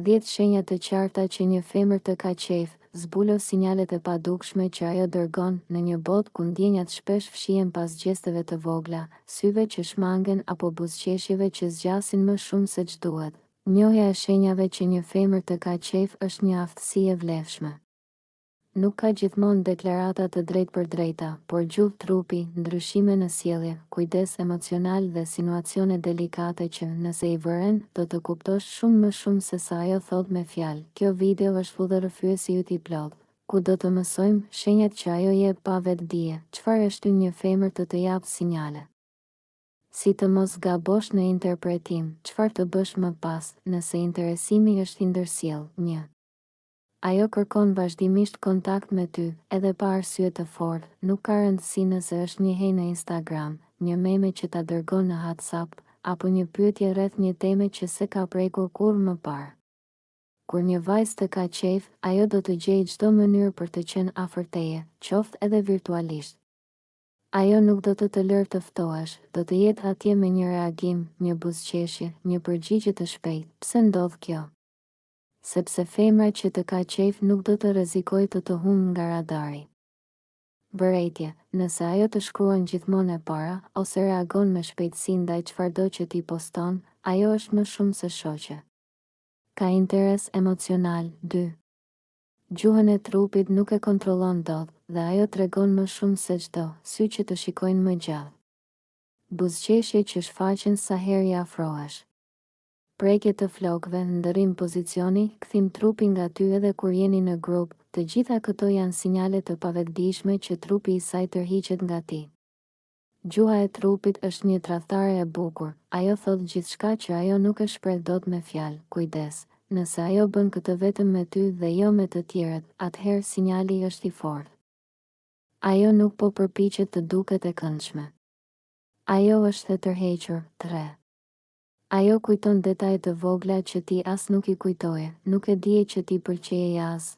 10 shenja të qarta që një femër të ka qejf, zbulo sinjalet e padukshme që ajo dërgon në një botë ku ndjenjat shpesh fshihen pas gjesteve të vogla, syve që shmangen apo buzëqeshjeve që zgjasin më shumë se ç'duhet. Njohja e shenjave që një femër të ka qejf është një aftësi e vlefshme. Nuk ka gjithmonë deklarata të drejtë për drejta, por gjuhë trupi, ndryshime në sjellje, kujdes emocional dhe situacione delikate që nëse i vëren, do të kuptosh shumë më shumë se sa ajo thot me fjalë. Kjo video është fudhërrëfyesi yt i plot, ku do të mësojmë shenjat që ajo jep pa vetdije, çfarë e shtyn një femër të jap sinjale. Si të mos gabosh në interpretim, çfarë të bësh më pas, nëse interesimi është i ndërsjell. 1. Ajo kërkon vazhdimisht kontakt me ty, edhe pa arsye të fortë, nuk ka rëndësi nëse është një hej në Instagram, një meme që ta dërgon në WhatsApp, apo një pyetje rreth një teme që se ka prekur kurrë më parë. Kur një vajzë të ka qejf, ajo do të gjejë çdo mënyrë për të qenë afër teje, qoftë edhe virtualisht. Ajo nuk do të lërë të ftohesh, do të jetë atje me një reagim, një buzëqeshje, një përgjigje të shpejtë. Pse ndodh kjo? Sepse femra që të ka qejf nuk do të rrezikojë të humbë nga radari. Vërejtje, nëse ajo të shkruan gjithmonë e para, ose reagon me shpejtësi ndaj çfarëdo që ti poston, ajo është më shumë se shoqe. Ka interes emocional. 2. Gjuhën e trupit nuk e kontrollon dot, dhe ajo tregon më shumë se çdo, sy që të shikojnë më gjallë. Buzëqeshje që shfaqen sa herë i afrohesh. Prekje të flokëve, ndërim pozicioni, kthim trupin nga ty edhe kur jeni në grup, të gjitha këto janë sinjale të pavetdijshme që trupi i saj tërhiqet nga ti. Gjuha e trupit është një tradhtare e bukur, ajo thot gjithçka që ajo nuk e shpreh dot me fjalë. Kujdes, nëse ajo bën këtë vetëm me ty dhe jo me të tjerët, atëherë sinjali është i fortë. Ajo nuk po përpiqet të duket e këndshme. Ajo është e tërhequr. 3. Ajo kujton detaje të vogla që ti as nuk i kujtoje, nuk e dije që ti pëlqeje as.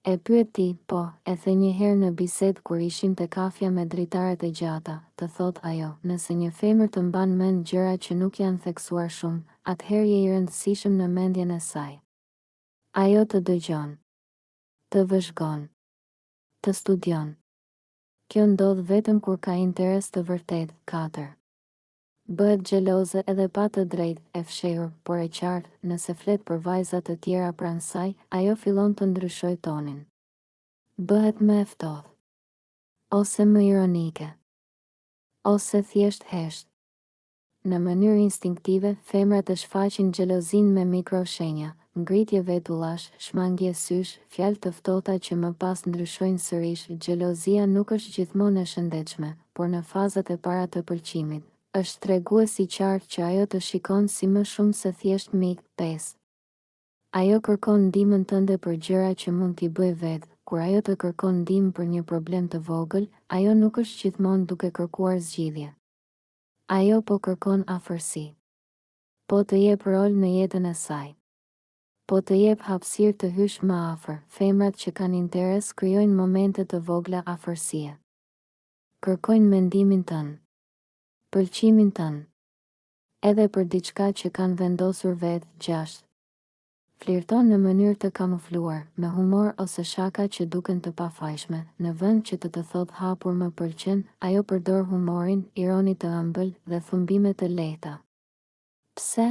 E pyet ti, po, e the një herë në bisedë kur ishim te kafja me dritaret e gjata, të thot ajo, nëse një femër të mban mend gjëra që nuk janë theksuar shumë, atëherë je i rëndësishëm në mendjen e saj. Ajo të dëgjon, të vëzhgon, të studion. Kjo ndodh vetëm kur ka interes të vërtet. 4. Bëhet xheloze edhe pa të drejtë, e fshehur, por e qartë, nëse flet për vajza të tjera pranë saj, ajo fillon të ndryshojë tonin. Bëhet më e ftohtë, ose më ironike, ose thjesht hesht. Në mënyrë instinktive, femrat e shfaqin xhelozinë me mikroshenja, ngritje vetullash, shmangje sysh, fjalë të ftohta që më pas ndryshojnë sërish. Xhelozia nuk është gjithmonë e shëndetshme, por në fazat e para të pëlqimit, është tregues i qartë që ajo të shikon si më shumë se thjesht mik. 5. Ajo kërkon ndihmën tënde për gjëra që mund t'i bëj vetë. Kur ajo të kërkon ndihmë për një problem të vogël, ajo nuk është gjithmonë duke kërkuar zgjidhje. Ajo po kërkon afërsi. Po të jep rol në jetën e saj. Po të jep hapësirë të hysh më afër. Femrat që kanë interes krijojnë momente të vogla afërsie. Kërkojnë mendimin tënd, pëlqimin tënd, edhe për diçka që kanë vendosur vetë. 6. Flirton në mënyrë të kamufluar, me humor ose shaka që duken të pafajshme. Në vend që të thot hapur më pëlqen, ajo përdor humorin, ironi të ëmbël dhe thumbime të lehta. Pse?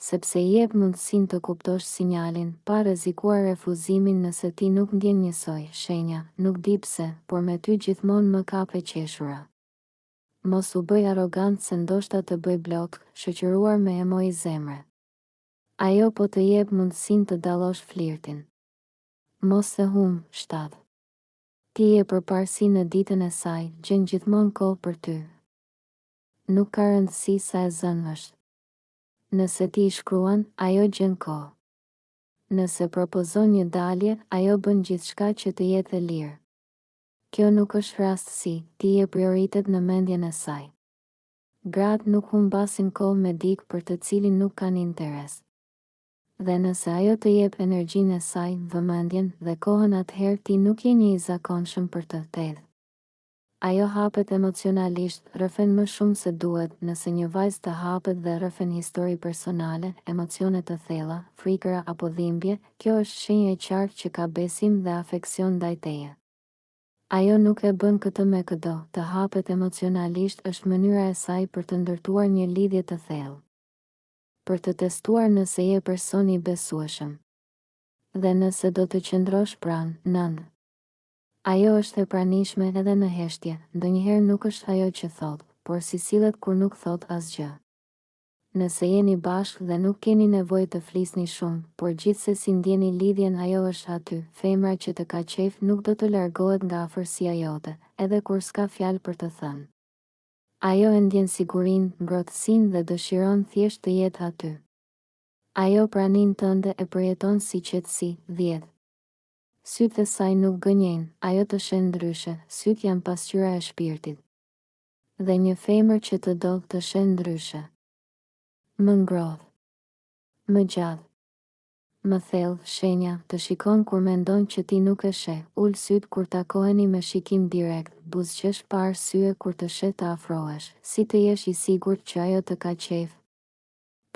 Sepse i jep mundësinë të kuptosh sinjalin, pa rrezikuar refuzimin nëse ti nuk ndjen njësoj. Shenja, nuk di pse, por me ty gjithmonë më kape qeshura. Mos u bëj arrogant se ndoshta të bëj blok, shoqëruar me emoj zemre. Ajo po të jep mundësinë të dallosh flirtin. Mos se humb. 7. Ti je përparësi në ditën e saj, gjen gjithmonë kohë për ty. Nuk ka rëndësi sa e zënë është. Nëse ti i shkruan, ajo gjen kohë. Nëse propozon një dalje, ajo bën gjithçka që të jetë e lirë. Kjo nuk është rastësi, ti je prioritet në mendjen e saj. Gratë nuk humbasin kohë me dikë për të cilin nuk kanë interes. Dhe nëse ajo të jep energjinë e saj, vëmendjen dhe kohën, atëherë ti nuk je një i zakonshëm për të. 8. Ajo hapet emocionalisht, rrëfen më shumë se duhet, nëse një vajzë të hapet dhe rrëfen histori personale, emocione të thella, frikëra apo dhimbje, kjo është shenjë e qartë që ka besim dhe afeksion ndaj teje. Ajo nuk e bën këtë me këdo, të hapet emocionalisht është mënyra e saj për të ndërtuar një lidhje të thellë, për të testuar nëse je person i besueshëm. Dhe nëse do të qëndrosh pranë, nënd. Ajo është e pranishme edhe në heshtje, ndonjëherë nuk është ajo që thot, por si sillet kur nuk thot asgjë. Nëse jeni bashkë dhe nuk keni nevojë të flisni shumë, por gjithsesi ndjeni lidhjen, ajo është aty. Femra që të ka qejf nuk do të largohet nga afërsia jote, edhe kur s'ka fjalë për të thënë. Ajo e ndjen sigurinë, ngrohtësinë dhe dëshiron thjesht të jetë aty. Ajo praninë tënde e përjeton si qetësi. 10. Sytë e saj nuk gënjejnë, ajo të shen ndryshe, sytë janë pasqyra e shpirtit. Dhe një femër që të do të shen ndryshe. Më ngrohtë, më gjatë, më thellë, shenja, të shikon kur mendon që ti nuk e sheh, ul sytë kur takoheni me shikim direkt, buzëqesh parë syje kur të sheh të afrohesh, si të jesh i sigurt që ajo të ka qejf.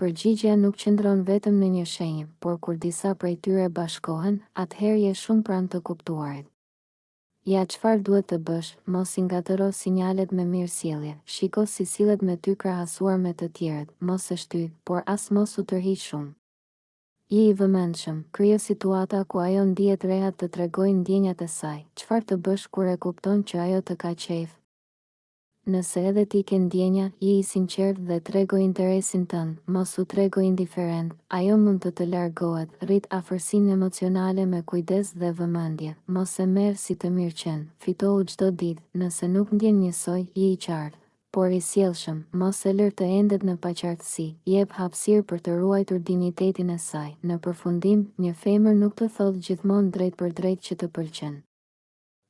Përgjigjja nuk qëndron vetëm në një shenjë, por kur disa prej tyre bashkohen, atëherë je shumë pranë të kuptuarit. Ja çfarë duhet të bësh, mos i ngatëro sinjalet me mirësjellje, shiko si sillet me ty krahasuar me të tjerët, mos e shtyj, por as mos u tërhiq shumë. Je i vëmendshëm, krijo situata ku ajo ndihet rehat të tregojë ndjenjat e saj, çfarë të bësh kur e kupton që ajo të ka qejf. Nëse edhe ti ke ndjenja, je i sinqert dhe trego interesin tënd, mos u trego indiferent, ajo mund të largohet, rrit afërsinë emocionale me kujdes dhe vëmendje, mos e merr si të mirëqen, fitohu çdo ditë, nëse nuk ndjen njësoj, je i qartë, por i sjellshëm, mos e lër të endet në paqartësi, jep hapësirë për të ruajtur dinjitetin e saj. Në përfundim, një femër nuk të thotë gjithmonë drejt për drejt që të pëlqen.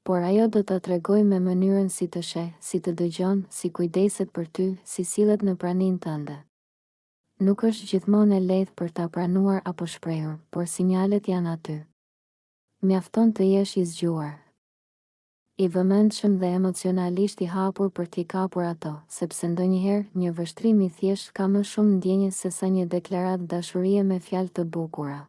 Por ajo do ta tregoj me mënyrën si të sheh, si të dëgjon, si kujdeset për ty, si sillet në praninë tënde. Nuk është gjithmonë e lehtë për ta pranuar apo shprehur, por sinjalet janë aty. Mjafton të jesh i zgjuar, i vëmendshëm dhe emocionalisht i hapur për t'i kapur ato, sepse ndonjëherë një vështrim i thjesht ka më shumë ndjenjë sesa një deklaratë dashurie me fjalë të bukura.